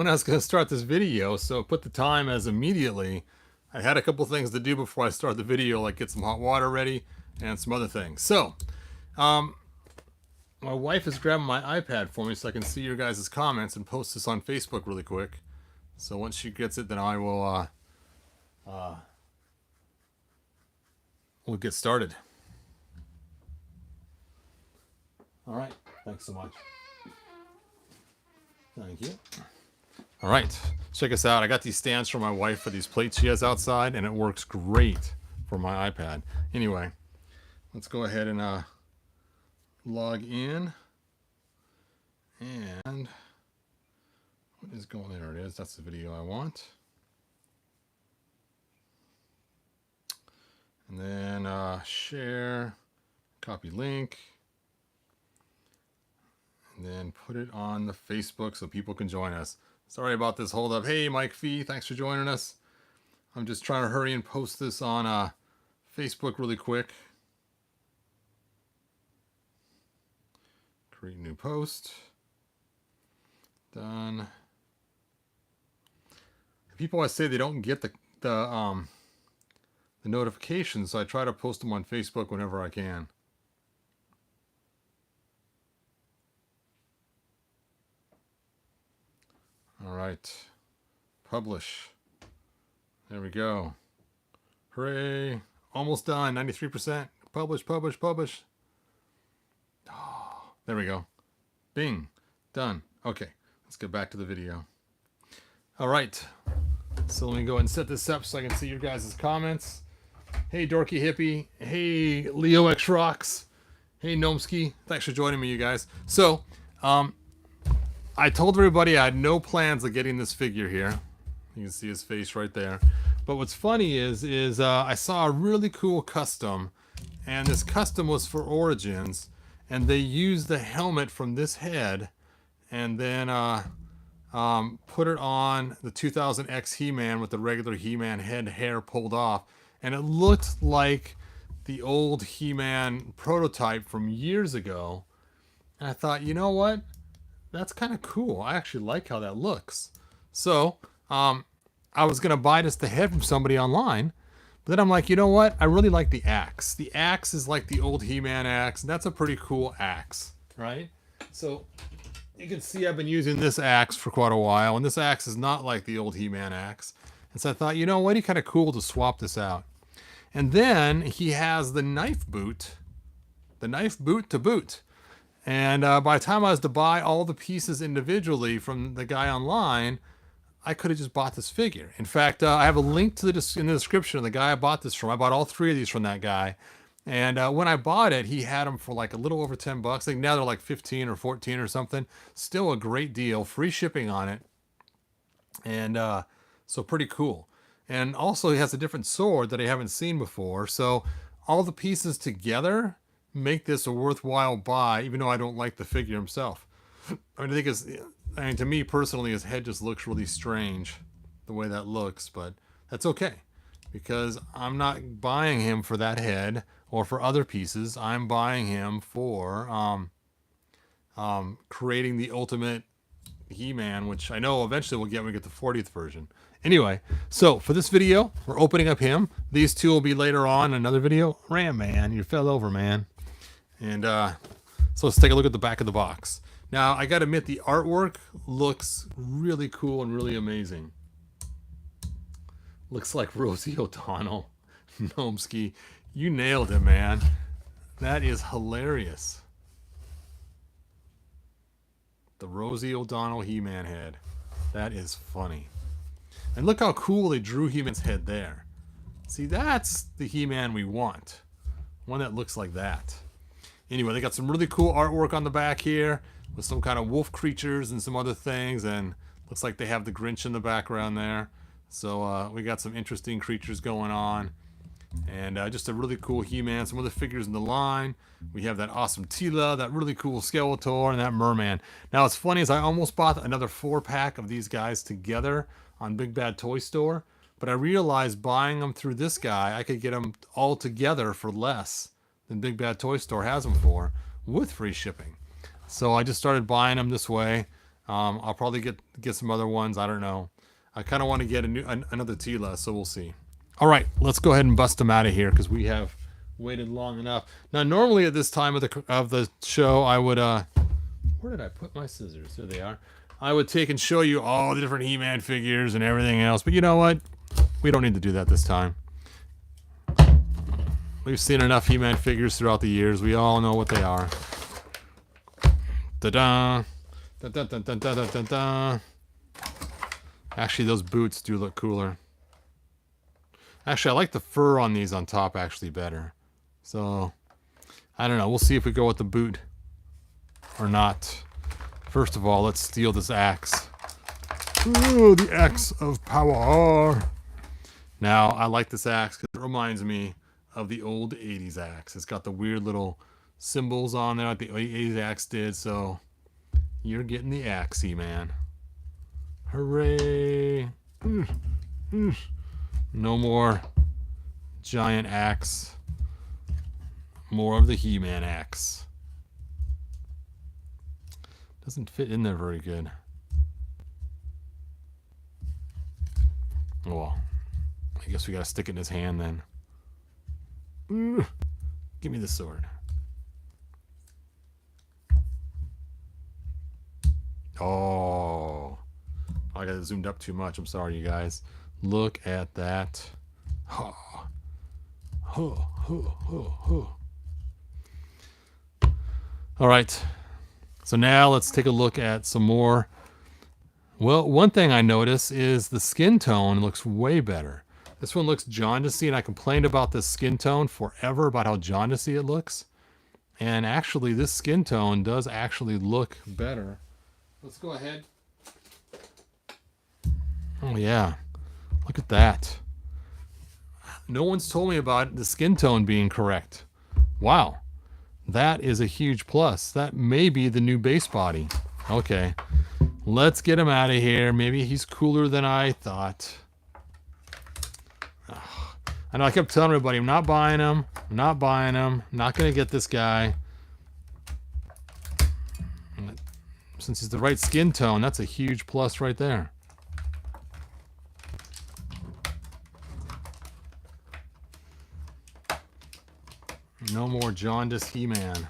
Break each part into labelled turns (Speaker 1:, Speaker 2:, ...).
Speaker 1: when I was going to start this video, so put the time as immediately. I had a couple things to do before I start the video, like get some hot water ready and some other things. So, my wife is grabbing my iPad for me so I can see your guys' comments and post this on Facebook really quick. So once she gets it, then I will we'll get started. All right. Thanks so much. Thank you. All right. Check us out. I got these stands for my wife for these plates she has outside, and it works great for my iPad. Anyway, let's go ahead and log in. And what is going there? It is. That's the video I want. And then share, copy link, and then put it on the Facebook so people can join us. Sorry about this hold up. Hey, Mike Fee, thanks for joining us. I'm just trying to hurry and post this on Facebook really quick. Create new post. Done. People always say they don't get the notifications, so I try to post them on Facebook whenever I can. All right, publish. There we go. Hooray! Almost done. 93%. Publish, publish, publish. Oh, there we go. Bing. Done. Okay, let's get back to the video. All right. So let me go ahead and set this up so I can see your guys' comments. Hey, Dorky Hippie. Hey, Leo X Rocks. Hey, Gnomski. Thanks for joining me, you guys. So, I told everybody I had no plans of getting this figure here. You can see his face right there. But what's funny is I saw a really cool custom, and this custom was for Origins, and they used the helmet from this head, and then put it on the 2000X He-Man with the regular He-Man head hair pulled off, and it looked like the old He-Man prototype from years ago. And I thought, you know what? That's kind of cool. I actually like how that looks. So, I was going to buy just the head from somebody online, but then I'm like, you know what? I really like the axe. The axe is like the old He-Man axe, and that's a pretty cool axe, right? So, you can see I've been using this axe for quite a while, and this axe is not like the old He-Man axe. And so I thought, you know what? It'd be kind of cool to swap this out. And then he has the knife boot to boot. And by the time I was to buy all the pieces individually from the guy online, I could have just bought this figure. In fact, I have a link to in the description of the guy I bought this from. I bought all three of these from that guy. And when I bought it, he had them for like a little over 10 bucks. I think now they're like 15 or 14 or something. Still a great deal. Free shipping on it. And so pretty cool. And also he has a different sword that I haven't seen before. So all the pieces together make this a worthwhile buy, even though I don't like the figure himself. I mean, to me personally, his head just looks really strange, the way that looks, but that's okay, because I'm not buying him for that head or for other pieces. I'm buying him for creating the ultimate He-Man, which I know eventually we'll get when we get the 40th version. Anyway, so for this video, we're opening up him. These two will be later on in another video. Ram Man, you fell over, man. And so let's take a look at the back of the box. Now, I gotta admit, the artwork looks really cool and really amazing. Looks like Rosie O'Donnell. Gnomski, you nailed it, man. That is hilarious. The Rosie O'Donnell He-Man head. That is funny. And look how cool they drew He-Man's head there. See, that's the He-Man we want. One that looks like that. Anyway, they got some really cool artwork on the back here with some kind of wolf creatures and some other things, and looks like they have the Grinch in the background there. So we got some interesting creatures going on, and just a really cool He-Man. Some other figures in the line. We have that awesome Tila, that really cool Skeletor, and that Merman. Now, what's funny is I almost bought another 4-pack of these guys together on Big Bad Toy Store, but I realized buying them through this guy, I could get them all together for less than Big Bad Toy Store has them for, with free shipping. So I just started buying them this way. I'll probably get some other ones. I don't know. I kind of want to get another Tila, so we'll see. All right, let's go ahead and bust them out of here because we have waited long enough. Now, normally at this time of the show, I would where did I put my scissors? There they are. I would take and show you all the different He-Man figures and everything else, but you know what? We don't need to do that this time. We've seen enough He-Man figures throughout the years. We all know what they are. Da-da! Da-da-da-da-da-da-da! Actually, those boots do look cooler. Actually, I like the fur on these on top actually better. So, I don't know. We'll see if we go with the boot or not. First of all, let's steal this axe. Ooh, the axe of power. Now, I like this axe because it reminds me of the old 80s axe. It's got the weird little symbols on there like the 80s axe did. So, you're getting the axe, man. Hooray. No more giant axe. More of the He-Man axe. Doesn't fit in there very good. Oh, well, I guess we gotta stick it in his hand then. Give me the sword. Oh, I got it zoomed up too much. I'm sorry, you guys. Look at that. Oh. Oh, oh, oh, oh. All right. So now let's take a look at some more. Well, one thing I notice is the skin tone looks way better. This one looks jaundicey, and I complained about this skin tone forever about how jaundicey it looks. And actually, this skin tone does actually look better. Let's go ahead. Oh, yeah. Look at that. No one's told me about the skin tone being correct. Wow. That is a huge plus. That may be the new base body. Okay. Let's get him out of here. Maybe he's cooler than I thought. I know I kept telling everybody, I'm not buying him. I'm not buying him. I'm not going to get this guy. Since he's the right skin tone, that's a huge plus right there. No more jaundice He-Man.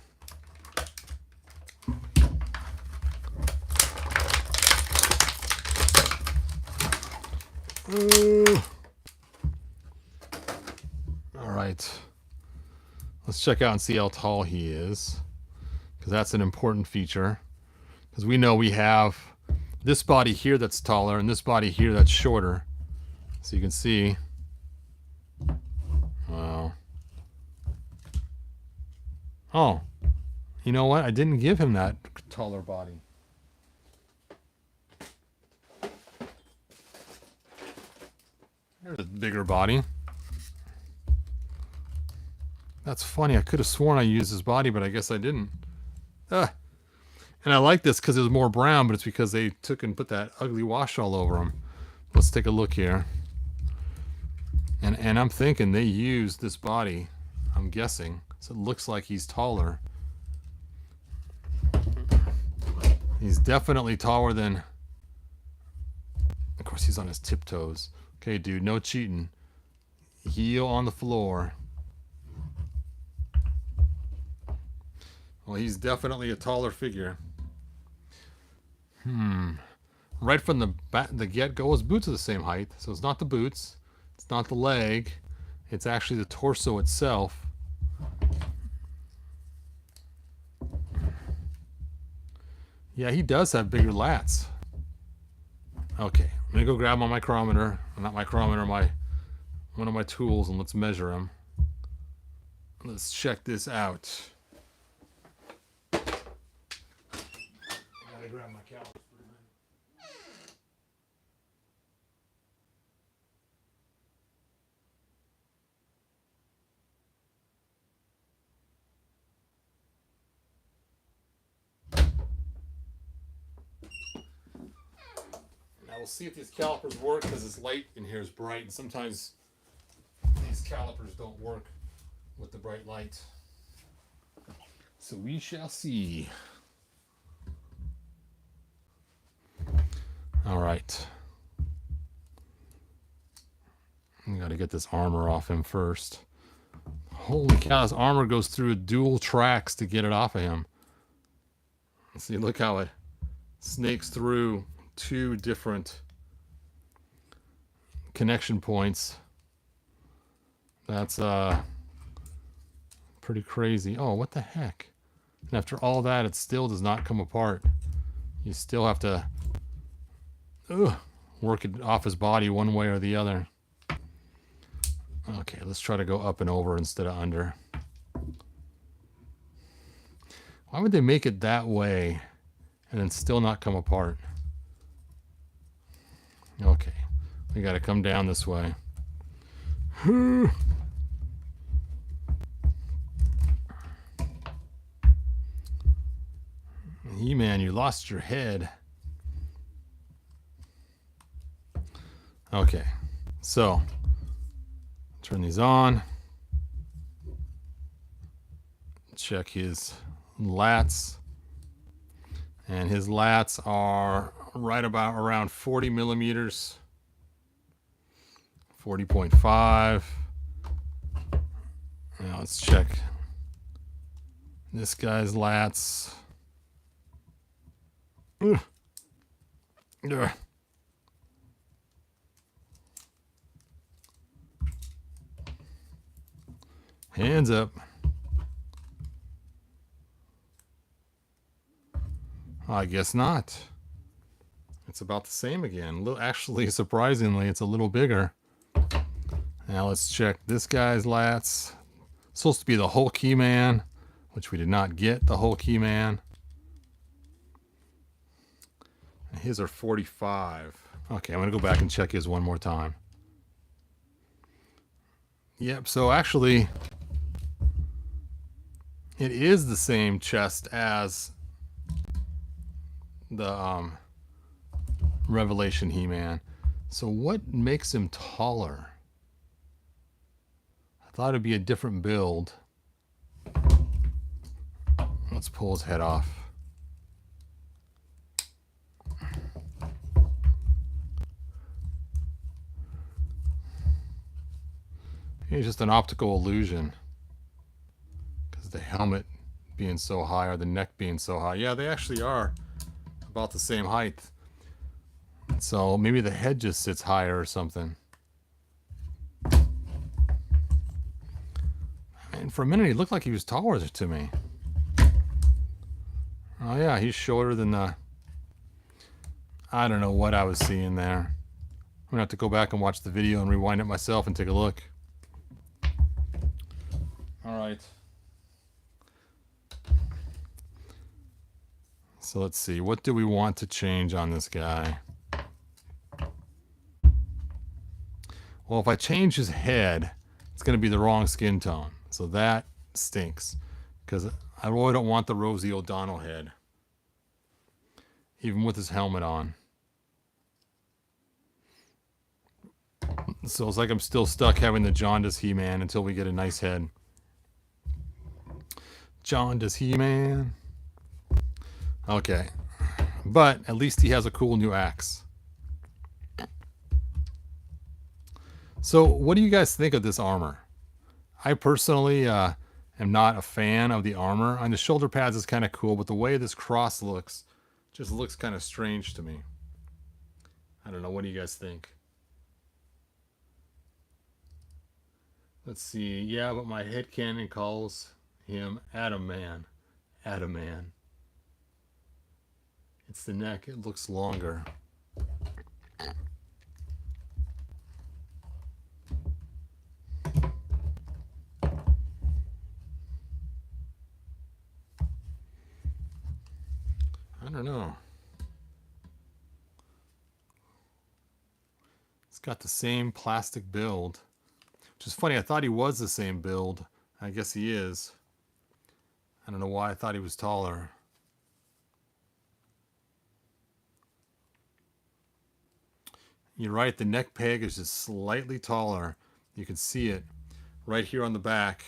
Speaker 1: All right. Let's check out and see how tall he is, because that's an important feature. Because we know we have this body here that's taller and this body here that's shorter. So you can see. Wow. Oh, you know what? I didn't give him that taller body. There's a bigger body. That's funny. I could have sworn I used his body, but I guess I didn't. And I like this because it was more brown, but it's because they took and put that ugly wash all over him. Let's take a look here. And I'm thinking they used this body, I'm guessing. So it looks like he's taller. He's definitely taller than... Of course, he's on his tiptoes. Okay, dude, no cheating. Heel on the floor. Well, he's definitely a taller figure. Right from the get-go, his boots are the same height. So it's not the boots. It's not the leg. It's actually the torso itself. Yeah, he does have bigger lats. Okay, I'm gonna go grab my micrometer. Not micrometer, one of my tools, and let's measure him. Let's check this out. I gotta grab my caliper. We'll see if these calipers work because this light in here is bright, and sometimes these calipers don't work with the bright light. So we shall see. All right. We got to get this armor off him first. Holy cow, his armor goes through dual tracks to get it off of him. See, look how it snakes through two different connection points. That's pretty crazy. Oh, what the heck? And after all that, it still does not come apart. You still have to work it off his body one way or the other. Okay, let's try to go up and over instead of under. Why would they make it that way and then still not come apart? Okay, we got to come down this way. He-man, you lost your head. Okay, so turn these on. Check his lats. And his lats are right about around 40 millimeters. 40.5. Now let's check this guy's lats. Ugh. Hands up. I guess not. It's about the same again. Actually, surprisingly, it's a little bigger. Now let's check this guy's lats. It's supposed to be the Hulk He-man, which we did not get the Hulk He-man. His are 45. Okay, I'm going to go back and check his one more time. Yep, so actually, it is the same chest as the Revelation He-man. So what makes him taller? I thought it'd be a different build. Let's pull his head off. It's just an optical illusion. Because the helmet being so high or the neck being so high. Yeah, they actually are about the same height. So maybe the head just sits higher or something. And for a minute, he looked like he was taller to me. Oh yeah, he's shorter than the... I don't know what I was seeing there. I'm gonna have to go back and watch the video and rewind it myself and take a look. All right. So let's see. What do we want to change on this guy? Well, if I change his head, it's going to be the wrong skin tone. So that stinks. Because I really don't want the Rosie O'Donnell head. Even with his helmet on. So it's like I'm still stuck having the Jaundice He-man until we get a nice head. Jaundice He-man. Okay. But at least he has a cool new axe. So what do you guys think of this armor? I personally am not a fan of the armor. On the shoulder pads is kind of cool, but the way this cross looks just looks kind of strange to me. I don't know. What do you guys think? Let's see. Yeah, but my headcanon calls him Adam Man. Adam Man. It's the neck. It looks longer. I don't know. It's got the same plastic build. Which is funny. I thought he was the same build. I guess he is. I don't know why I thought he was taller. You're right. The neck peg is just slightly taller. You can see it right here on the back.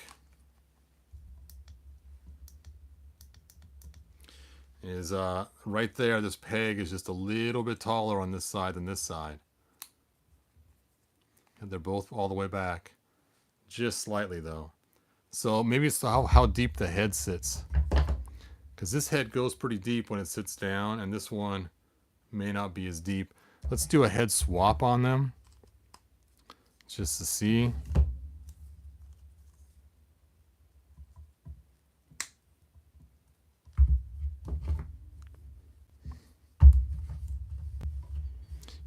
Speaker 1: is right there. This peg is just a little bit taller on this side than this side. And they're both all the way back. Just slightly though. So maybe it's how deep the head sits. Because this head goes pretty deep when it sits down, and this one may not be as deep. Let's do a head swap on them. Just to see.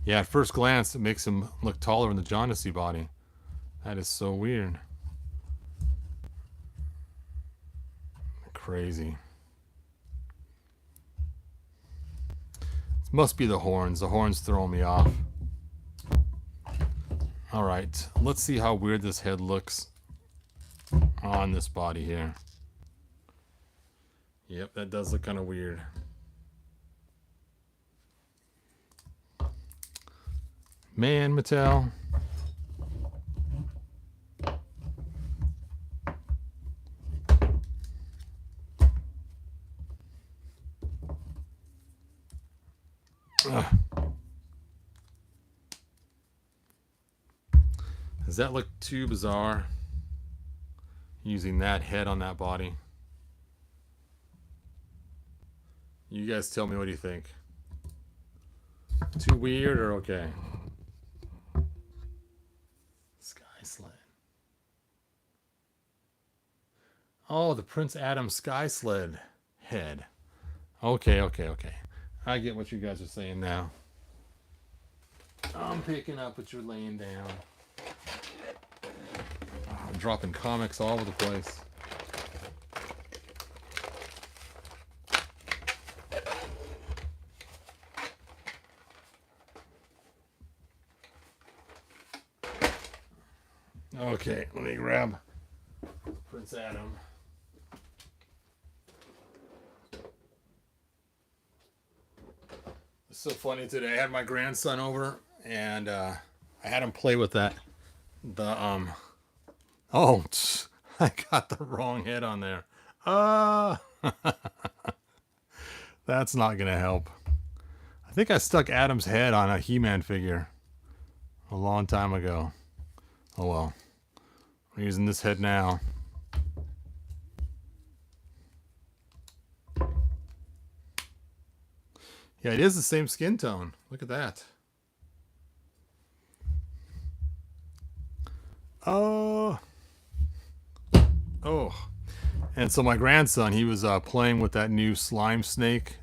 Speaker 1: Yeah, at first glance, it makes him look taller in the jaundicey body. That is so weird. Crazy. This must be the horns. The horns throw me off. All right, let's see how weird this head looks on this body here. Yep, that does look kind of weird. Man, Mattel. Ugh. Does that look too bizarre? Using that head on that body. You guys tell me, what do you think? Too weird or okay? Sky sled. Oh, the Prince Adam sky sled head. Okay. I get what you guys are saying now. I'm picking up what you're laying down. I'm dropping comics all over the place. Okay, let me grab Prince Adam. It's so funny today. I had my grandson over, and I had him play with that. Oh, I got the wrong head on there. That's not gonna help. I think I stuck Adam's head on a He-Man figure a long time ago. Oh well. I'm using this head now. Yeah, it is the same skin tone. Look at that. Oh. And so my grandson, he was playing with that new slime snake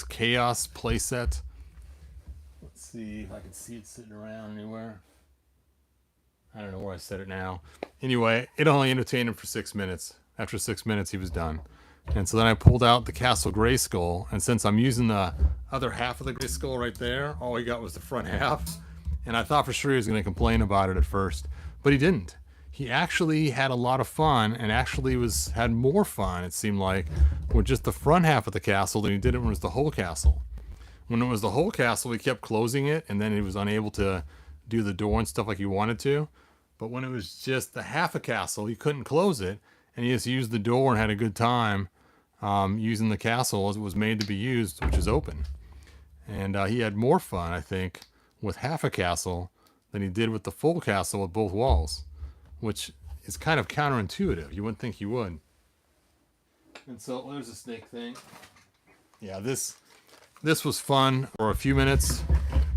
Speaker 1: chaos playset. Let's see if I can see it sitting around anywhere. I don't know where I set it now. Anyway, it only entertained him for 6 minutes. After 6 minutes, he was done. And so then I pulled out the Castle Grayskull, and since I'm using the other half of the Grayskull right there, all he got was the front half. And I thought for sure he was going to complain about it at first, but he didn't. He actually had a lot of fun, and actually had more fun, it seemed like, with just the front half of the castle than he did it when it was the whole castle. When it was the whole castle, he kept closing it, and then he was unable to do the door and stuff like he wanted to. But when it was just the half a castle, he couldn't close it, and he just used the door and had a good time using the castle as it was made to be used, which is open. And he had more fun, I think, with half a castle than he did with the full castle with both walls, which is kind of counterintuitive. You wouldn't think he would. And so there's a snake thing. Yeah, this was fun for a few minutes,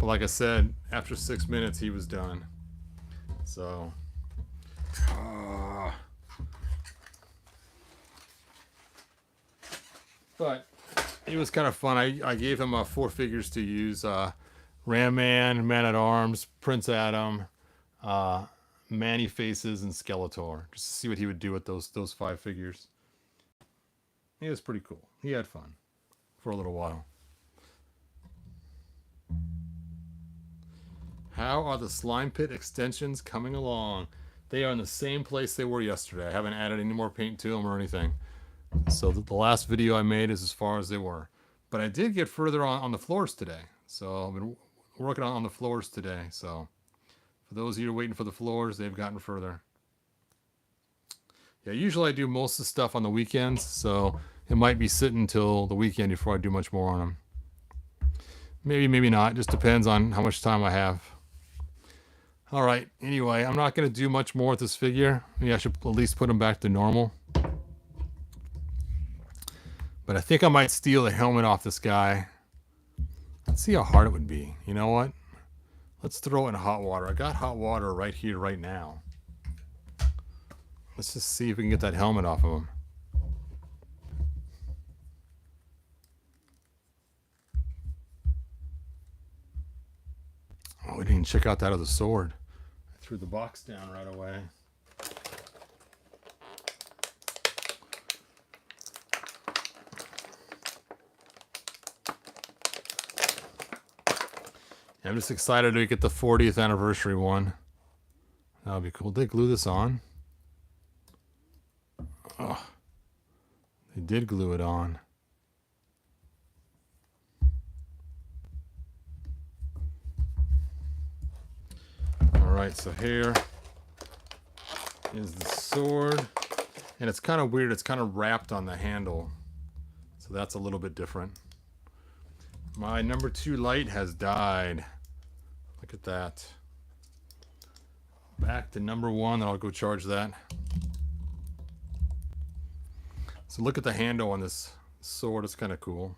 Speaker 1: but like I said, after 6 minutes he was done. So but it was kind of fun. I gave him 4 figures to use: Ram Man, Man at Arms, Prince Adam, Manny Faces, and Skeletor, just to see what he would do with those 5 figures. It was pretty cool. He had fun for a little while. How are the slime pit extensions coming along? They are in the same place they were yesterday. I haven't added any more paint to them or anything. So the last video I made is as far as they were. But I did get further on the floors today. So I've been working on the floors today. So for those of you who are waiting for the floors, they've gotten further. Yeah, usually I do most of the stuff on the weekends. So it might be sitting until the weekend before I do much more on them. Maybe, maybe not. Just depends on how much time I have. All right. Anyway, I'm not going to do much more with this figure. Maybe I should at least put him back to normal. But I think I might steal the helmet off this guy. Let's see how hard it would be. You know what? Let's throw it in hot water. I got hot water right here, right now. Let's just see if we can get that helmet off of him. Oh, we didn't check out that other sword. I threw the box down right away. I'm just excited to get the 40th anniversary one. That would be cool. Did they glue this on? Oh, they did glue it on. Alright, so here is the sword. And it's kind of weird. It's kind of wrapped on the handle. So that's a little bit different. My number 2 light has died. Look at that. Back to number 1, then I'll go charge that. So look at the handle on this sword. It's kind of cool.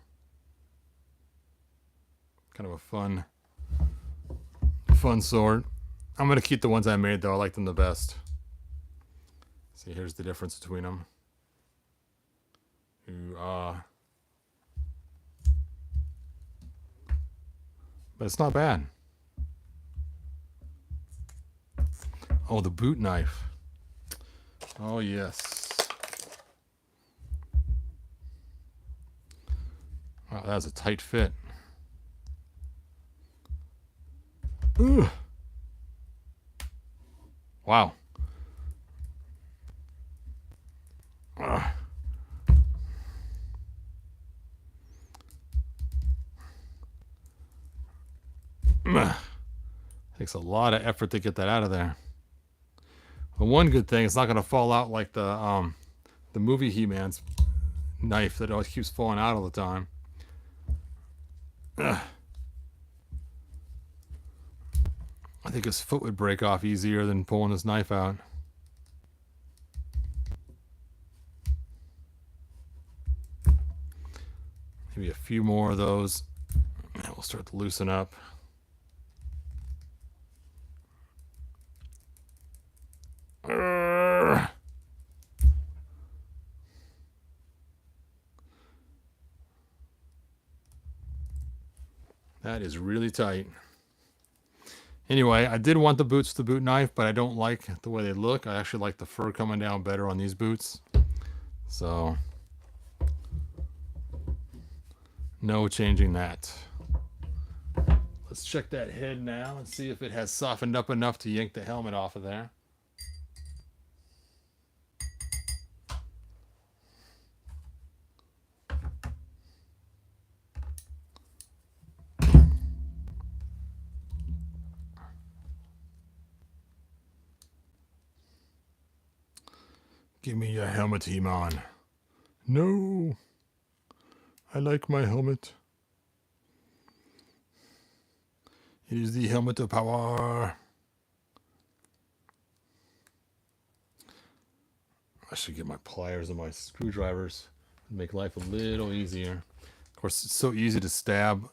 Speaker 1: Kind of a fun sword. I'm going to keep the ones I made though. I like them the best. See, here's the difference between them. But it's not bad. Oh, the boot knife. Oh, yes. Wow, that was a tight fit. Ugh. Wow. Takes a lot of effort to get that out of there. But one good thing, it's not going to fall out like the movie He-man's knife that always keeps falling out all the time. Ugh. I think his foot would break off easier than pulling this knife out. Maybe a few more of those, and we'll start to loosen up. That is really tight. Anyway, I did want the boots with the boot knife, but I don't like the way they look. I actually like the fur coming down better on these boots. So, no changing that. Let's check that head now and see if it has softened up enough to yank the helmet off of there. Give me your helmet, He-man. No. I like my helmet. It is the helmet of power. I should get my pliers and my screwdrivers and make life a little easier. Of course, it's so easy to stab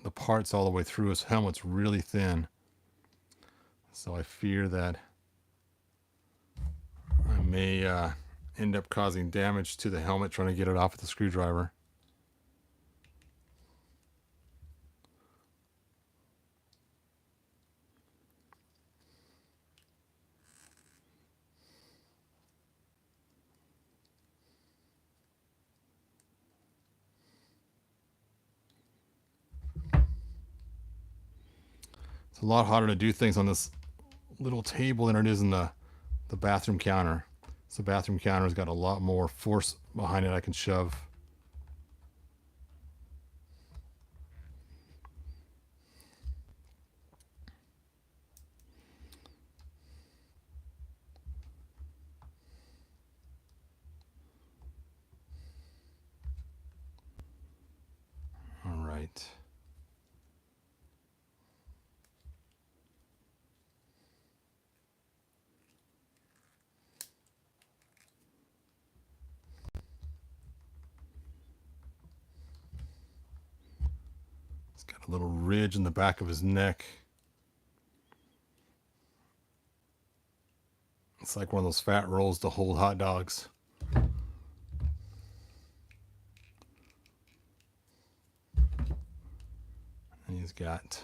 Speaker 1: the parts all the way through. His helmet's really thin. So I fear that I may end up causing damage to the helmet trying to get it off with the screwdriver. It's a lot harder to do things on this little table than it is in the bathroom counter. So the bathroom counter's got a lot more force behind it I can shove. A little ridge in the back of his neck. It's like one of those fat rolls to hold hot dogs. And he's got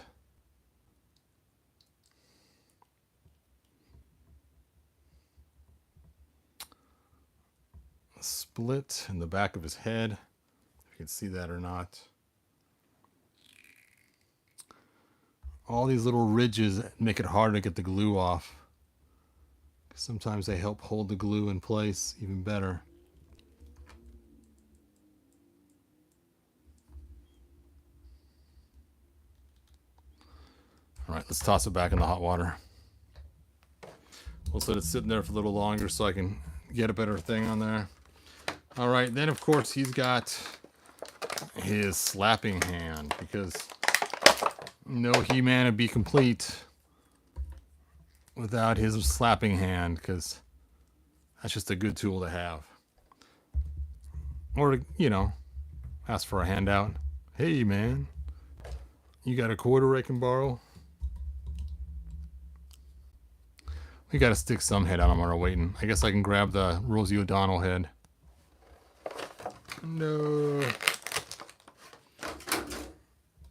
Speaker 1: a split in the back of his head, if you can see that or not. All these little ridges make it hard to get the glue off. Sometimes they help hold the glue in place even better. All right, let's toss it back in the hot water. We'll let it sit in there for a little longer so I can get a better thing on there. All right, then of course he's got his slapping hand, because no He-Man would be complete without his slapping hand, because that's just a good tool to have. Or, you know, ask for a handout. Hey, man, you got a quarter I can borrow? We got to stick some head on him while we're waiting. I guess I can grab the Rosie O'Donnell head. No.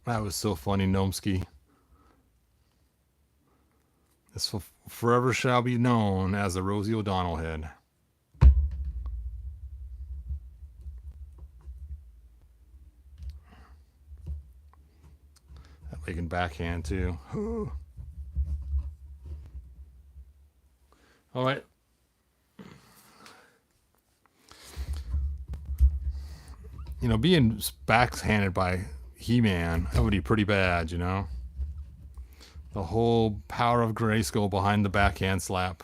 Speaker 1: That was so funny, Gnomsky. This forever shall be known as the Rosie O'Donnell head. That leg and backhand too. All right. You know, being backhanded by He-Man, that would be pretty bad, you know? The whole power of Grayskull behind the backhand slap.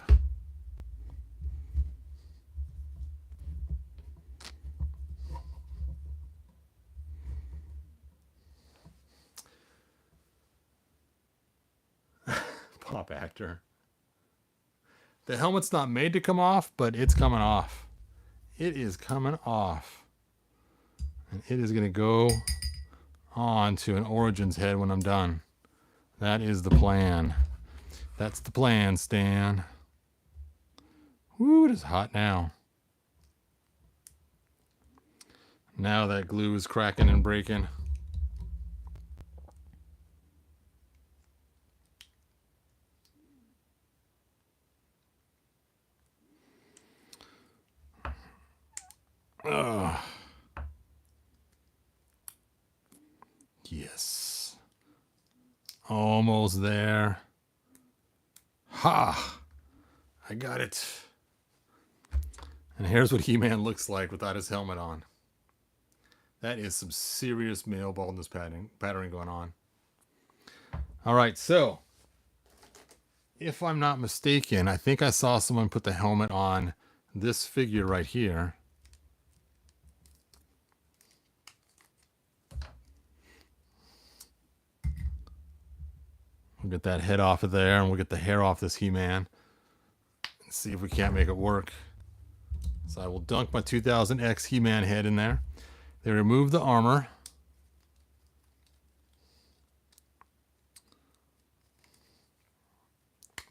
Speaker 1: Pop actor. The helmet's not made to come off, but it's coming off. It is coming off. And it is going to go on to an Origins head when I'm done. That is the plan. That's the plan, Stan. Woo, it is hot now. Now that glue is cracking and breaking. Ugh. Yes. Almost there. Ha! I got it. And here's what He-Man looks like without his helmet on. That is some serious male baldness pattern going on. All right, so if I'm not mistaken, I think I saw someone put the helmet on this figure right here. We'll get that head off of there, and we'll get the hair off this He-Man and see if we can't make it work. So I will dunk my 2000X He-Man head in there. They remove the armor.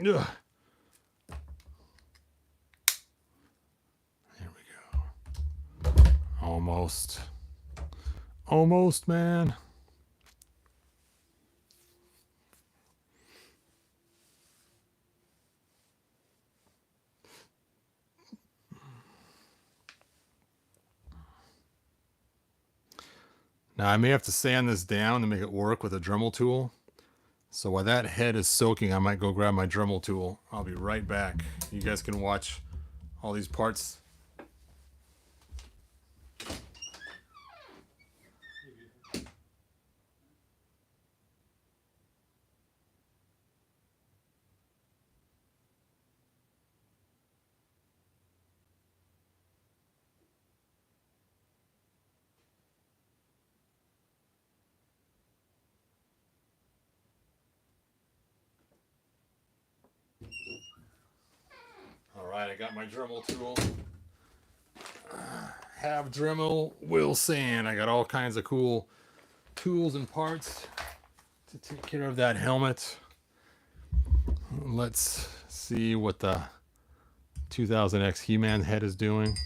Speaker 1: Ugh. There we go. Almost. Almost, man. Now I may have to sand this down to make it work with a Dremel tool. So while that head is soaking, I might go grab my Dremel tool. I'll be right back. You guys can watch all these parts. Alright, I got my Dremel tool. Have Dremel, will sand. I got all kinds of cool tools and parts to take care of that helmet. Let's see what the 2000X He-Man head is doing.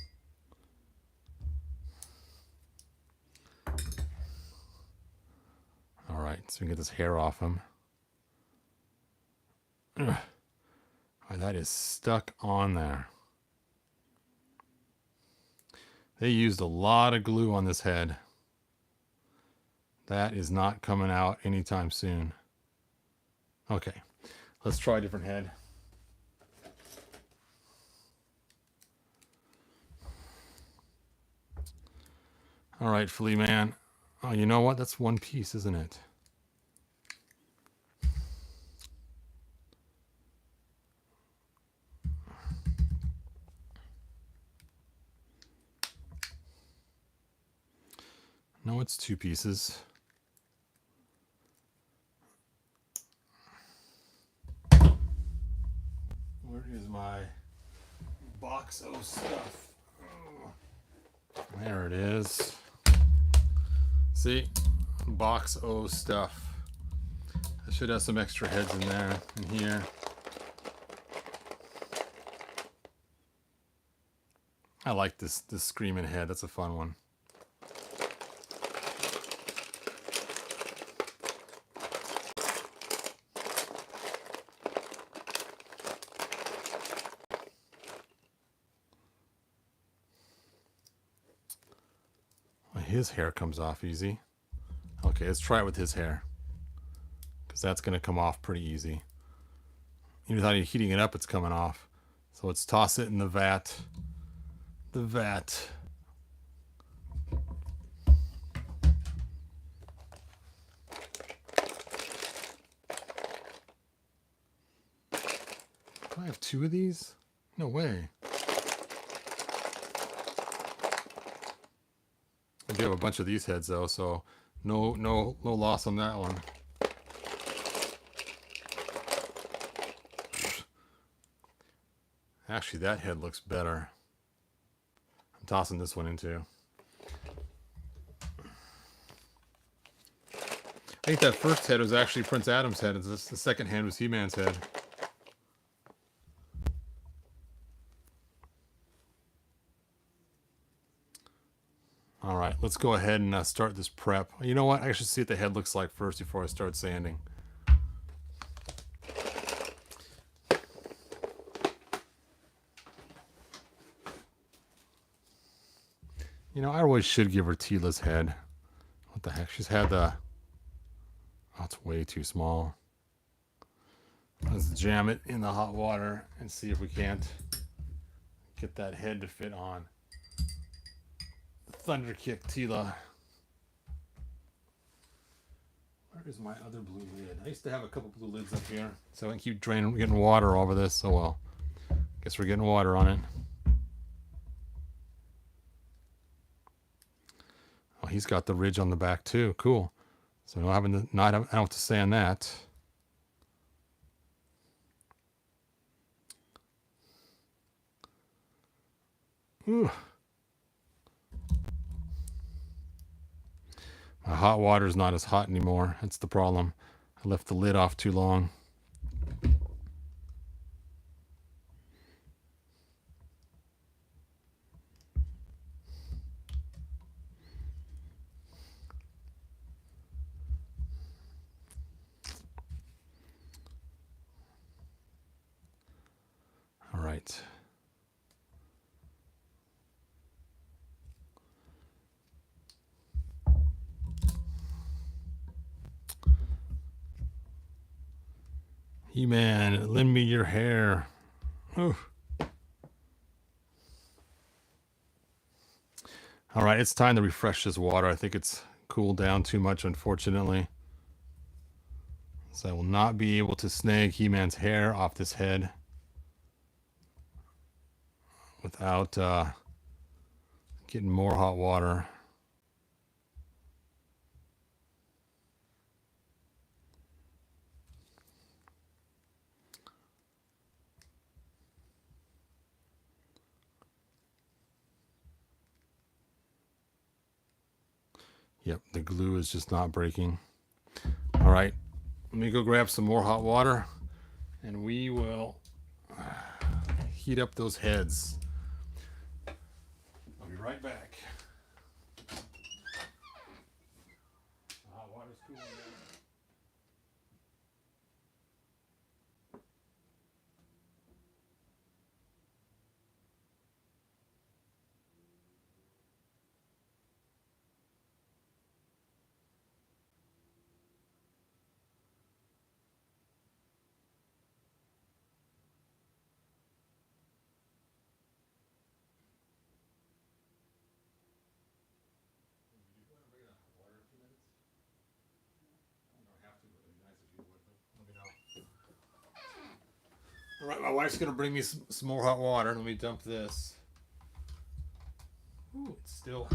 Speaker 1: All right, so we can get this hair off him. Ugh. Oh, that is stuck on there. They used a lot of glue on this head. That is not coming out anytime soon. Okay, let's try a different head. All right, Flea Man. Oh, you know what? That's one piece, isn't it? No, it's two pieces. Where is my box of stuff? Oh, there it is. See? Box O stuff. I should have some extra heads in there, in here. I like this screaming head. That's a fun one. His hair comes off easy. Okay, let's try it with his hair, because that's going to come off pretty easy. Even without heating it up, it's coming off. So let's toss it in the vat. The vat. Do I have two of these? No way. I do have a bunch of these heads though, so no loss on that one. Actually, that head looks better. I'm tossing this one in too. I think that first head was actually Prince Adam's head, and the second head was He-Man's head. All right, let's go ahead and start this prep. You know what? I should see what the head looks like first before I start sanding. You know, I always should give her Tila's head. What the heck? She's had the... Oh, it's way too small. Let's jam it in the hot water and see if we can't get that head to fit on. Thunder Kick Tila. Where is my other blue lid? I used to have a couple blue lids up here, so I can keep getting water over this. So well, guess we're getting water on it. Oh, he's got the ridge on the back too. Cool. So I don't have to sand that. Ooh. My hot water is not as hot anymore. That's the problem. I left the lid off too long. All right. He-Man, lend me your hair. Ooh. All right, it's time to refresh this water. I think it's cooled down too much, unfortunately. So I will not be able to snag He-Man's hair off this head without getting more hot water. Yep, the glue is just not breaking. All right, let me go grab some more hot water, and we will heat up those heads. I'll be right back. The hot water's cooling down. All right, my wife's gonna bring me some more hot water. Let me dump this. Ooh, it's still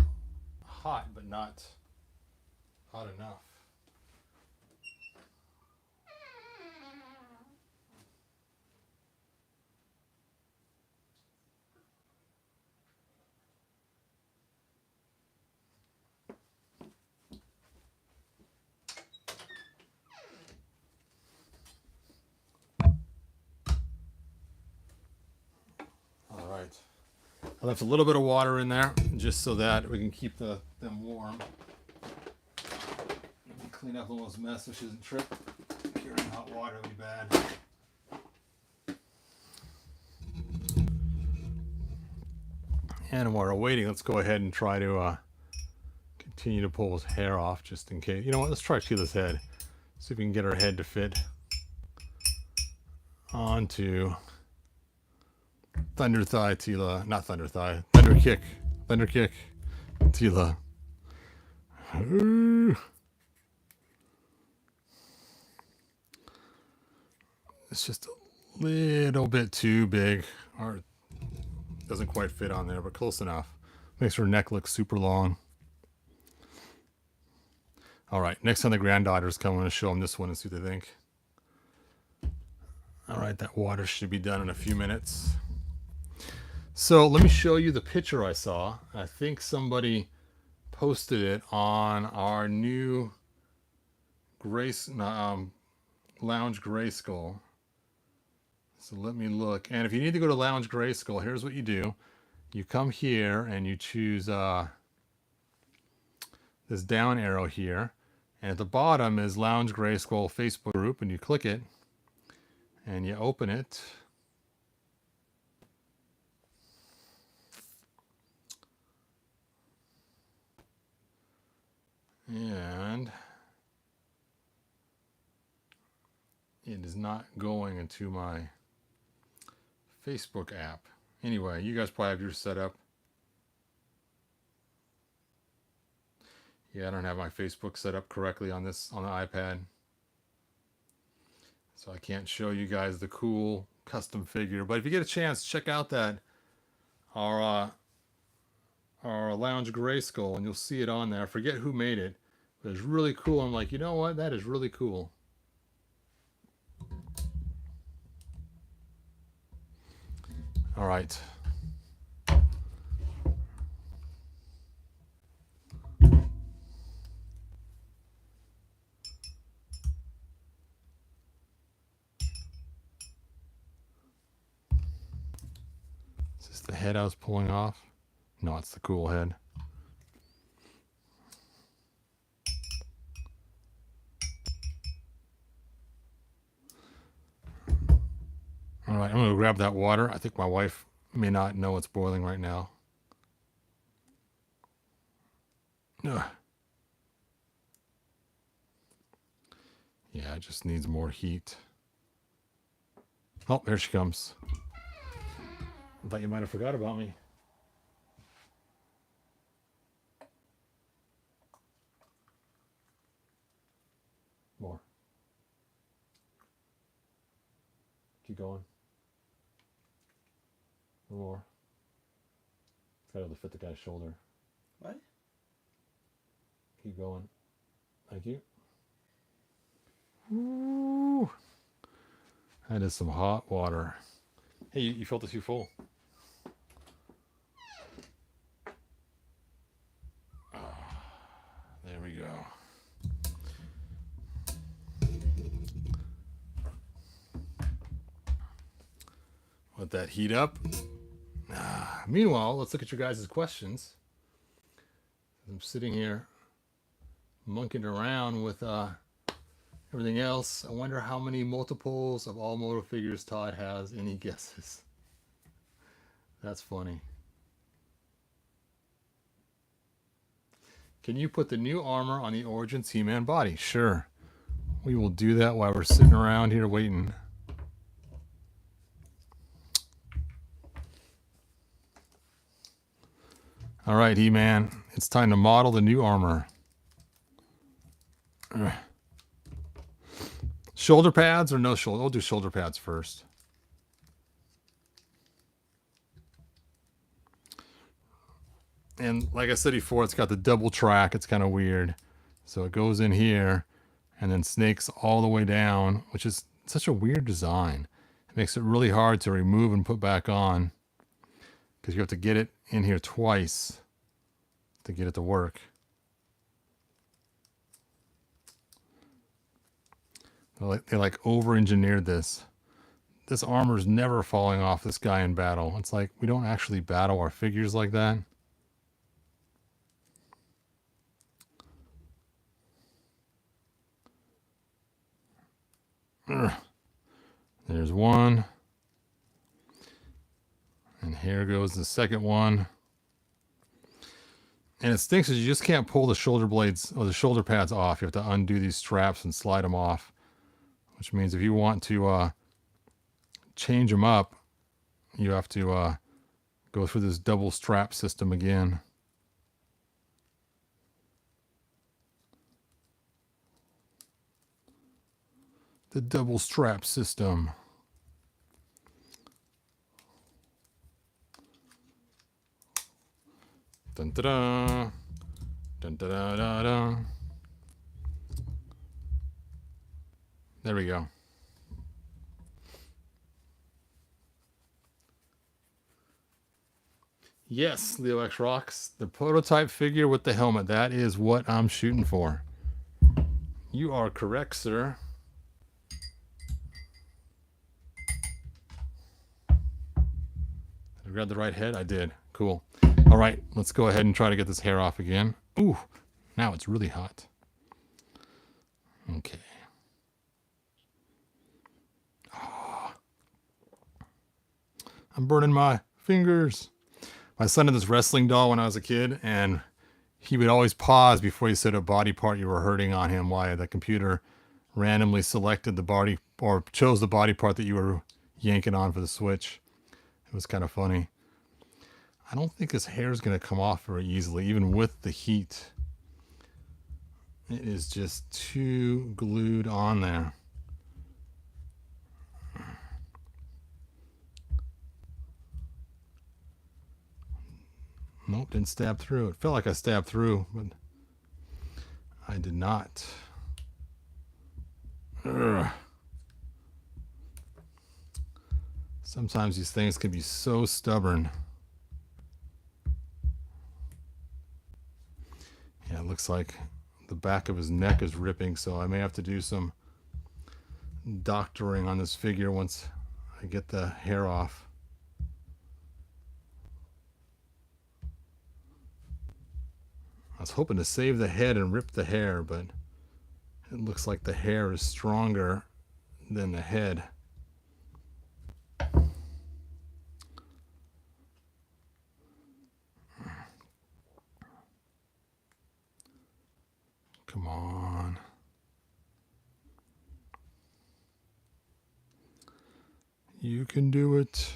Speaker 1: hot, but not hot enough. All right. I left a little bit of water in there just so that we can keep them warm. Let me clean up Lila's mess so she doesn't trip. Carrying hot water would be bad. And while we're waiting, let's go ahead and try to continue to pull his hair off just in case. You know what? Let's try Sheila's head. See if we can get her head to fit onto Thunder Thigh Tila. Not Thunder Thigh. Thunder Kick. Thunder Kick Tila. It's just a little bit too big. Or doesn't quite fit on there, but close enough. Makes her neck look super long. All right, next time the granddaughters come, I'm going to show them this one and see what they think. All right, that water should be done in a few minutes. So let me show you the picture I saw. I think somebody posted it on our new Lounge Grayskull. So let me look. And if you need to go to Lounge Grayskull, here's what you do. You come here and you choose this down arrow here. And at the bottom is Lounge Grayskull Facebook group, and you click it and you open it. And it is not going into my Facebook app. Anyway, you guys probably have yours set up. Yeah, I don't have my Facebook set up correctly on the iPad. So I can't show you guys the cool custom figure. But if you get a chance, check out that our Lounge Grayskull, and you'll see it on there. I forget who made it, but it's really cool. I'm like, you know what? That is really cool. All right. Is this the head I was pulling off? No, it's the cool head. All right, I'm going to grab that water. I think my wife may not know it's boiling right now. Ugh. Yeah, it just needs more heat. Oh, there she comes. I thought you might have forgot about me. More. Keep going. More. It's got to fit the guy's shoulder.
Speaker 2: What?
Speaker 1: Keep going. Thank you. Ooh. That is some hot water. Hey, you filled this too full. There we go. Let that heat up. Meanwhile, let's look at your guys' questions. I'm sitting here monkeying around with everything else. I wonder how many multiples of all model figures Todd has. Any guesses? That's funny. Can you put the new armor on the Origins He-Man body? Sure. We will do that while we're sitting around here waiting. All right, He-Man. It's time to model the new armor. Shoulder pads or no shoulder? We'll do shoulder pads first. And like I said before, it's got the double track. It's kind of weird. So it goes in here and then snakes all the way down, which is such a weird design. It makes it really hard to remove and put back on because you have to get it in here twice to get it to work. They like over-engineered this. This armor's never falling off this guy in battle. It's like we don't actually battle our figures like that. There's one. And here goes the second one. And it stinks is you just can't pull the shoulder blades or the shoulder pads off. You have to undo these straps and slide them off. Which means if you want to change them up, you have to go through this double strap system again. The double strap system. Dun da da. Dun da da da da. There we go. Yes, Leo X Rocks. The prototype figure with the helmet. That is what I'm shooting for. You are correct, sir. Did I grab the right head? I did. Cool. All right, let's go ahead and try to get this hair off again. Ooh, now it's really hot. Okay. Oh, I'm burning my fingers. My son had this wrestling doll when I was a kid, and he would always pause before he said a body part you were hurting on him while the computer randomly selected the body or chose the body part that you were yanking on for the switch. It was kind of funny. I don't think his hair is going to come off very easily, even with the heat. It is just too glued on there. Nope, didn't stab through. It felt like I stabbed through, but I did not. Ugh. Sometimes these things can be so stubborn. Yeah, it looks like the back of his neck is ripping, so I may have to do some doctoring on this figure once I get the hair off. I was hoping to save the head and rip the hair, but it looks like the hair is stronger than the head. Come on. You can do it.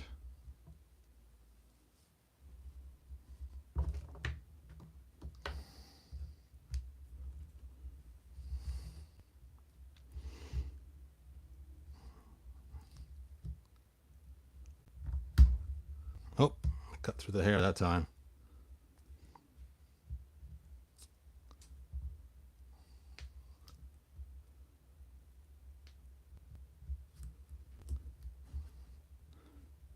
Speaker 1: Oh, I cut through the hair that time.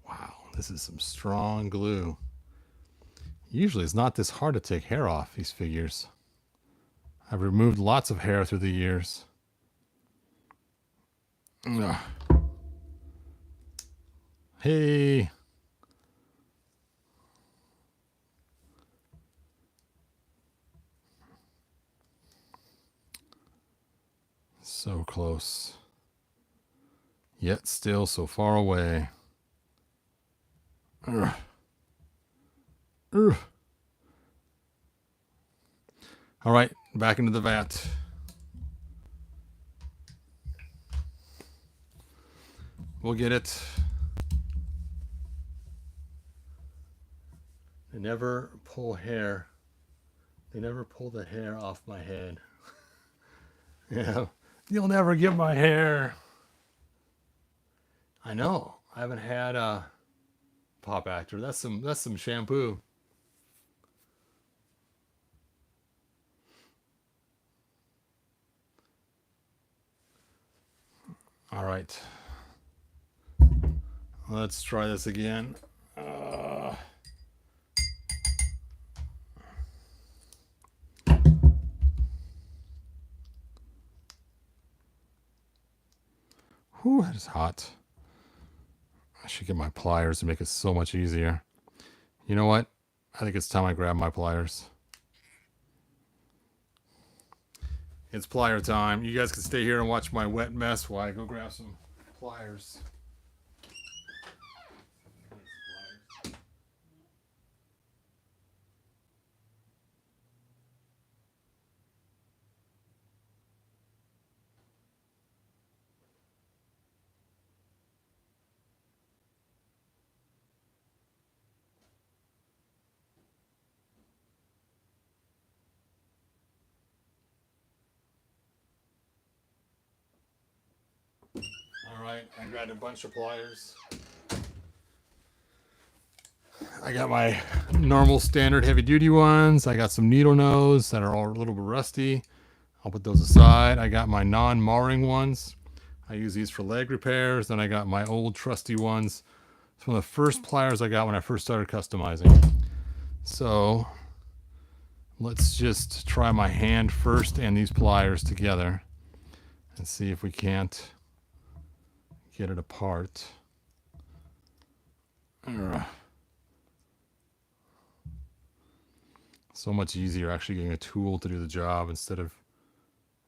Speaker 1: Wow, this is some strong glue. Usually it's not this hard to take hair off these figures. I've removed lots of hair through the years. Ugh. Hey. So close. Yet still so far away. Ugh. Ugh. All right, back into the vat. We'll get it. They never pull hair. They never pull the hair off my head. Yeah, you'll never get my hair. I know. I haven't had a pop actor. That's some shampoo. All right. Let's try this again. Whew, that is hot. I should get my pliers to make it so much easier. You know what? I think it's time I grab my pliers. It's plier time. You guys can stay here and watch my wet mess while I go grab some pliers. All right, I grabbed a bunch of pliers. I got my normal standard heavy duty ones. I got some needle nose that are all a little bit rusty. I'll put those aside. I got my non-marring ones. I use these for leg repairs. Then I got my old trusty ones. It's one of the first pliers I got when I first started customizing. So let's just try my hand first and these pliers together and see if we can't get it apart. So much easier actually getting a tool to do the job instead of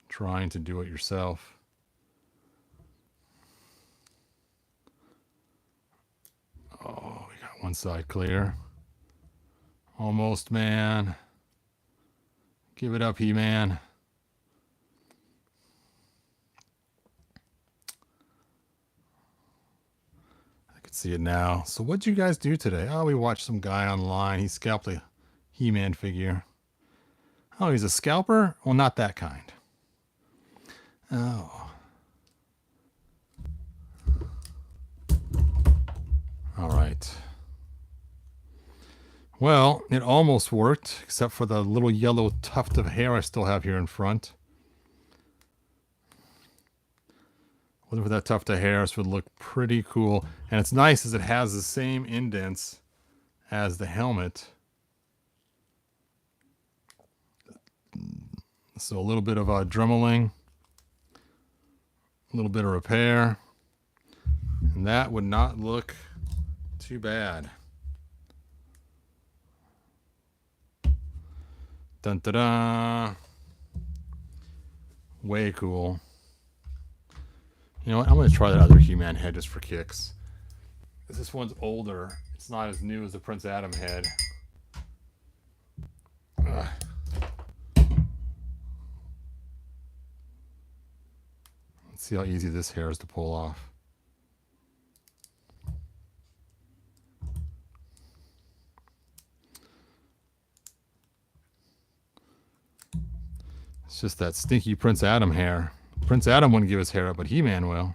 Speaker 1: trying to do it yourself. Oh, we got one side clear. Almost, man. Give it up, He-man. I can see it now. So what'd you guys do today? Oh, we watched some guy online. He scalped a He-man figure. Oh, he's a scalper? Well, not that kind. Oh. All right. Well, it almost worked, except for the little yellow tuft of hair I still have here in front. Looking for that tuft of hair, this would look pretty cool. And it's nice as it has the same indents as the helmet. So a little bit of dremeling, a little bit of repair, and that would not look too bad. Dun da da! Way cool. You know what? I'm going to try that other He-Man head just for kicks. This one's older. It's not as new as the Prince Adam head. Ugh. Let's see how easy this hair is to pull off. It's just that stinky Prince Adam hair. Prince Adam wouldn't give his hair up, but He-Man will.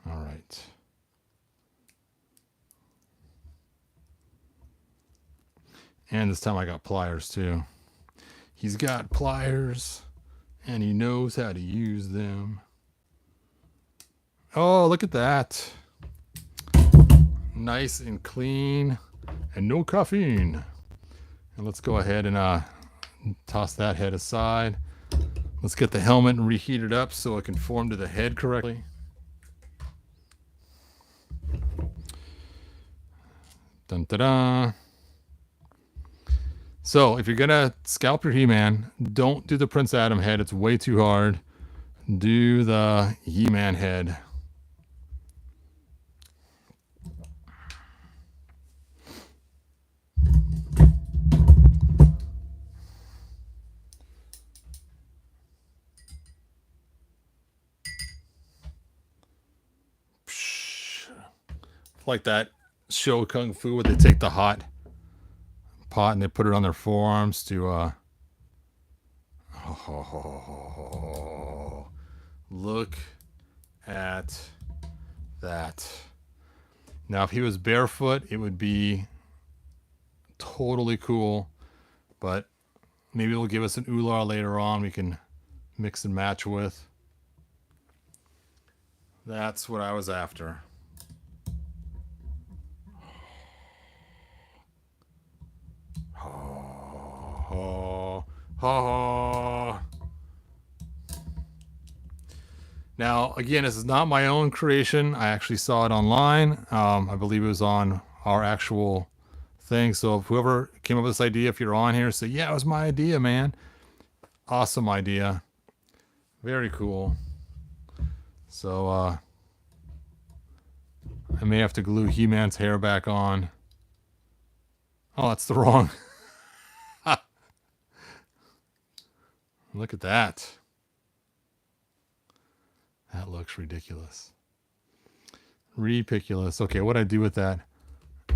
Speaker 1: All right. And this time I got pliers too. He's got pliers and he knows how to use them. Oh, look at that. Nice and clean and no caffeine. And let's go ahead and toss that head aside. Let's get the helmet and reheat it up so it can form to the head correctly. Dun, da, da. So if you're going to scalp your He-Man, don't do the Prince Adam head. It's way too hard. Do the He-Man head. Like that show Kung Fu where they take the hot pot and they put it on their forearms to look at that. Now if he was barefoot it would be totally cool, but maybe it'll give us an Ular later on we can mix and match with. That's what I was after. Now, again, this is not my own creation. I actually saw it online. I believe it was on our actual thing. So if whoever came up with this idea, if you're on here, say, yeah, it was my idea, man. Awesome idea. Very cool. So I may have to glue He-Man's hair back on. Oh, that's the wrong. Look at that. That looks ridiculous. Ridiculous. Okay, what I do with that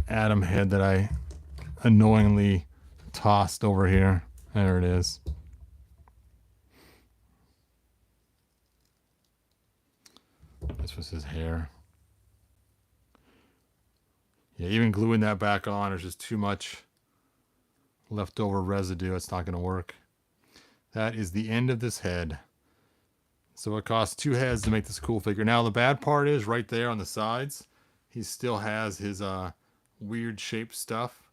Speaker 1: Adam head that I annoyingly tossed over here. There it is. This was his hair. Yeah, even gluing that back on, there's just too much leftover residue. It's not going to work. That is the end of this head. So it costs 2 heads to make this cool figure. Now the bad part is right there on the sides, he still has his weird shaped stuff.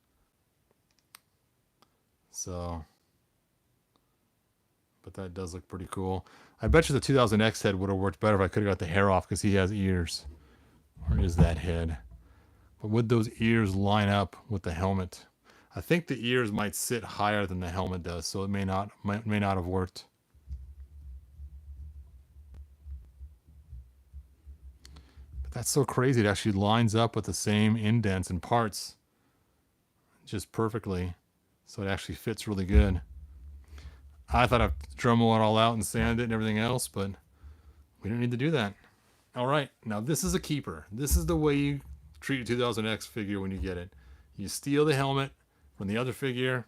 Speaker 1: So, but that does look pretty cool. I bet you the 2000X head would have worked better if I could have got the hair off because he has ears. Where is that head? But would those ears line up with the helmet? I think the ears might sit higher than the helmet does, so it may not have worked. But that's so crazy. It actually lines up with the same indents and parts just perfectly. So it actually fits really good. I thought I'd Dremel it all out and sand it and everything else, but we don't need to do that. All right, now this is a keeper. This is the way you treat a 2000X figure when you get it. You steal the helmet from the other figure,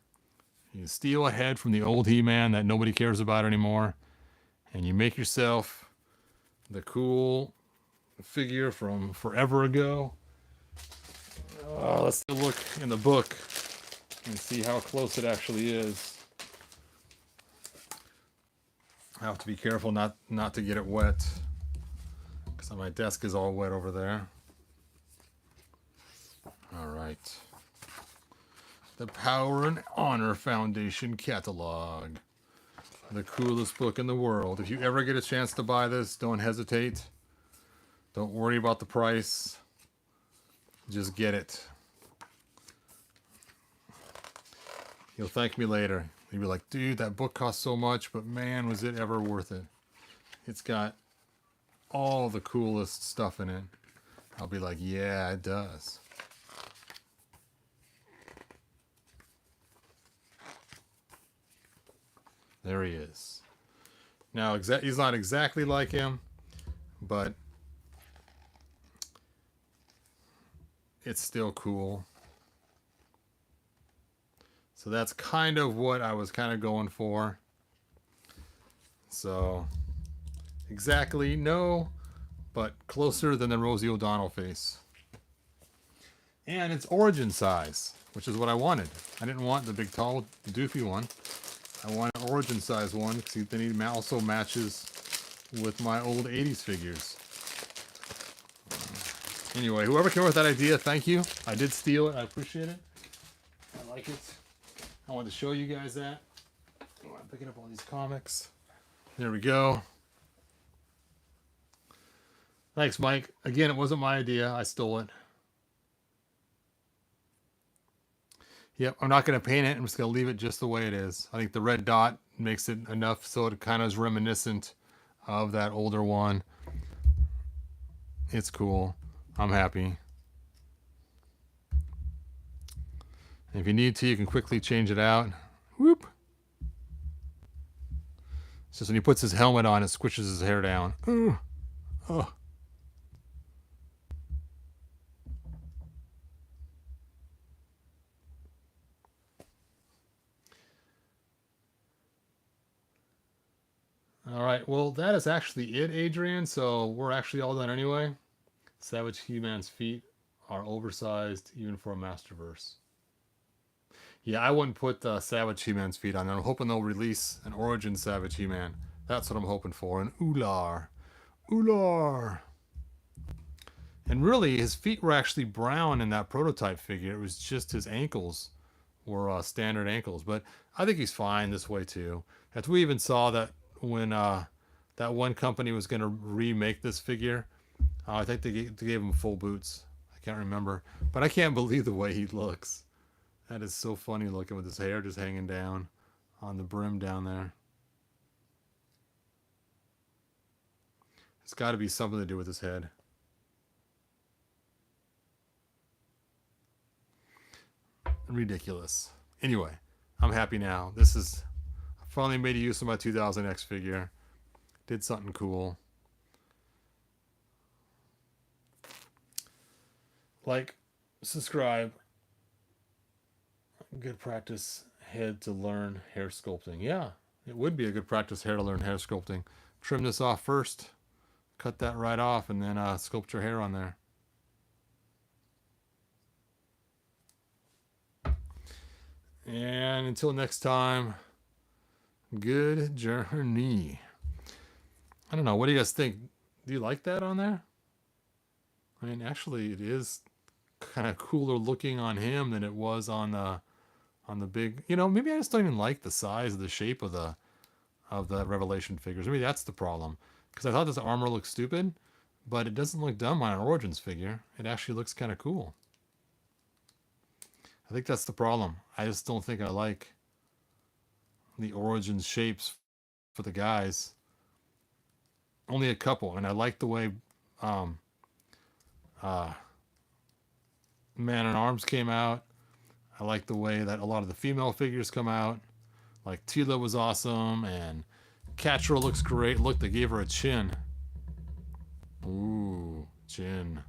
Speaker 1: you steal a head from the old He-Man that nobody cares about anymore, and you make yourself the cool figure from forever ago. Let's take a look in the book and see how close it actually is. I have to be careful not to get it wet because my desk is all wet over there. All right. The Power and Honor Foundation Catalog. The coolest book in the world. If you ever get a chance to buy this, don't hesitate. Don't worry about the price. Just get it. You'll thank me later. You'll be like, dude, that book cost so much, but man, was it ever worth it. It's got all the coolest stuff in it. I'll be like, yeah, it does. There he is. Now, he's not exactly like him, but it's still cool. So that's kind of what I was kind of going for. So, exactly, no, but closer than the Rosie O'Donnell face. And it's origin size, which is what I wanted. I didn't want the big, tall, doofy one. I want an origin size one because then he also matches with my old 80s figures. Anyway, whoever came up with that idea, thank you. I did steal it. I appreciate it. I like it. I wanted to show you guys that. I'm picking up all these comics. There we go. Thanks, Mike. Again, it wasn't my idea. I stole it. Yep, I'm not going to paint it. I'm just going to leave it just the way it is. I think the red dot makes it enough so it kind of is reminiscent of that older one. It's cool. I'm happy. And if you need to, you can quickly change it out. Whoop. It's just when he puts his helmet on, it squishes his hair down. Ooh. Oh. All right, well, that is actually it, Adrian. So we're actually all done anyway. Savage He-man's feet are oversized even for a masterverse. Yeah, I wouldn't put Savage He-man's feet on. I'm hoping they'll release an Origin Savage He-man. That's what I'm hoping for. An Ular. Ular. And really, his feet were actually brown in that prototype figure. It was just his ankles were standard ankles. But I think he's fine this way too. As we even saw that when that one company was going to remake this figure, I think they gave him full boots. I can't remember. But I can't believe the way he looks. That is so funny looking with his hair just hanging down on the brim down there. It's got to be something to do with his head. Ridiculous. Anyway, I'm happy now. I finally made use of my 2000X figure. Did something cool. Like, subscribe. Good practice head to learn hair sculpting. Yeah, it would be a good practice hair to learn hair sculpting. Trim this off first. Cut that right off and then sculpt your hair on there. And until next time, good journey. I don't know. What do you guys think? Do you like that on there? I mean, actually, it is kind of cooler looking on him than it was on the big. You know, maybe I just don't even like the size, the shape of the Revelation figures. Maybe that's the problem. Because I thought this armor looked stupid, but it doesn't look dumb on an Origins figure. It actually looks kind of cool. I think that's the problem. I just don't think I like the Origins shapes for the guys. Only a couple, and I like the way Man at Arms came out. I like the way that a lot of the female figures come out. Like Tila was awesome, and Catra looks great. Look, they gave her a chin. Ooh, chin.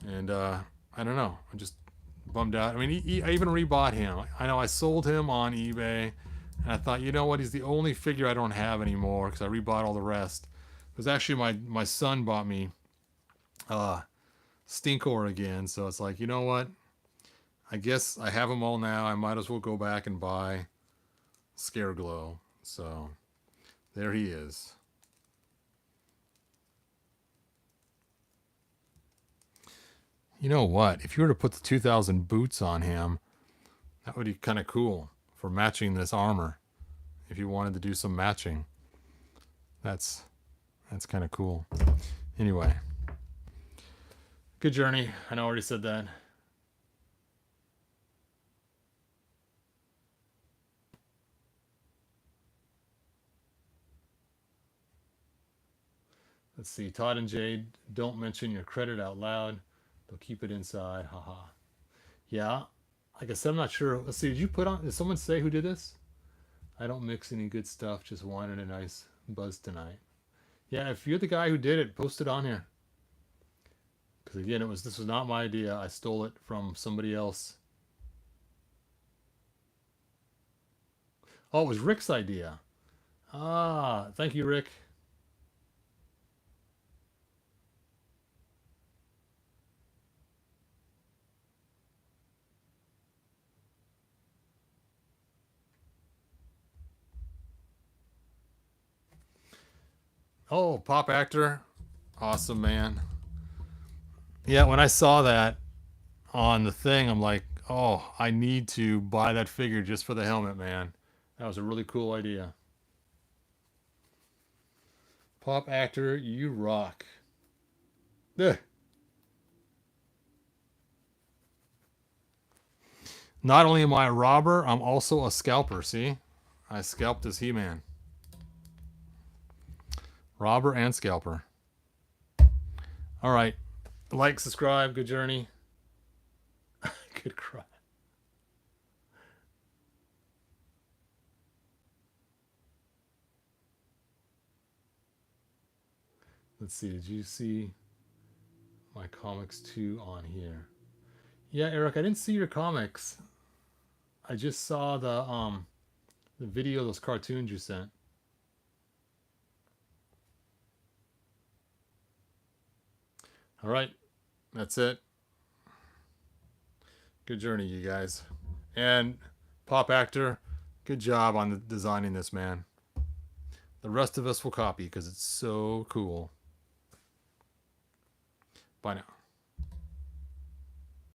Speaker 1: And I don't know. I'm just bummed out. I mean, I even rebought him. I know I sold him on eBay, and I thought, you know what? He's the only figure I don't have anymore because I rebought all the rest. It was actually my son bought me Stinkor again, so it's like, you know what? I guess I have them all now. I might as well go back and buy Scareglow. So there he is. You know what? If you were to put the 2000 boots on him, that would be kind of cool for matching this armor. If you wanted to do some matching, that's kind of cool. Anyway, good journey. I know I already said that. Let's see. Todd and Jade, don't mention your credit out loud. They'll keep it inside. Haha. Yeah. Like I said, I'm not sure. Let's see. Did someone say who did this? I don't mix any good stuff. Just wanted a nice buzz tonight. Yeah, if you're the guy who did it, post it on here. Because again, this was not my idea. I stole it from somebody else. Oh, it was Rick's idea. Ah, thank you, Rick. Oh, pop actor. Awesome, man. Yeah, when I saw that on the thing, I'm like, oh, I need to buy that figure just for the helmet, man. That was a really cool idea. Pop actor, you rock. Ugh. Not only am I a robber, I'm also a scalper, see? I scalped this He-Man. Robber and scalper. All right. Like, subscribe. Good journey. Good cry. Let's see. Did you see my comics too on here? Yeah, Eric, I didn't see your comics. I just saw the video of those cartoons you sent. All right. That's it. Good journey, you guys. And Pop Actor, good job on designing this, man. The rest of us will copy because it's so cool. Bye now.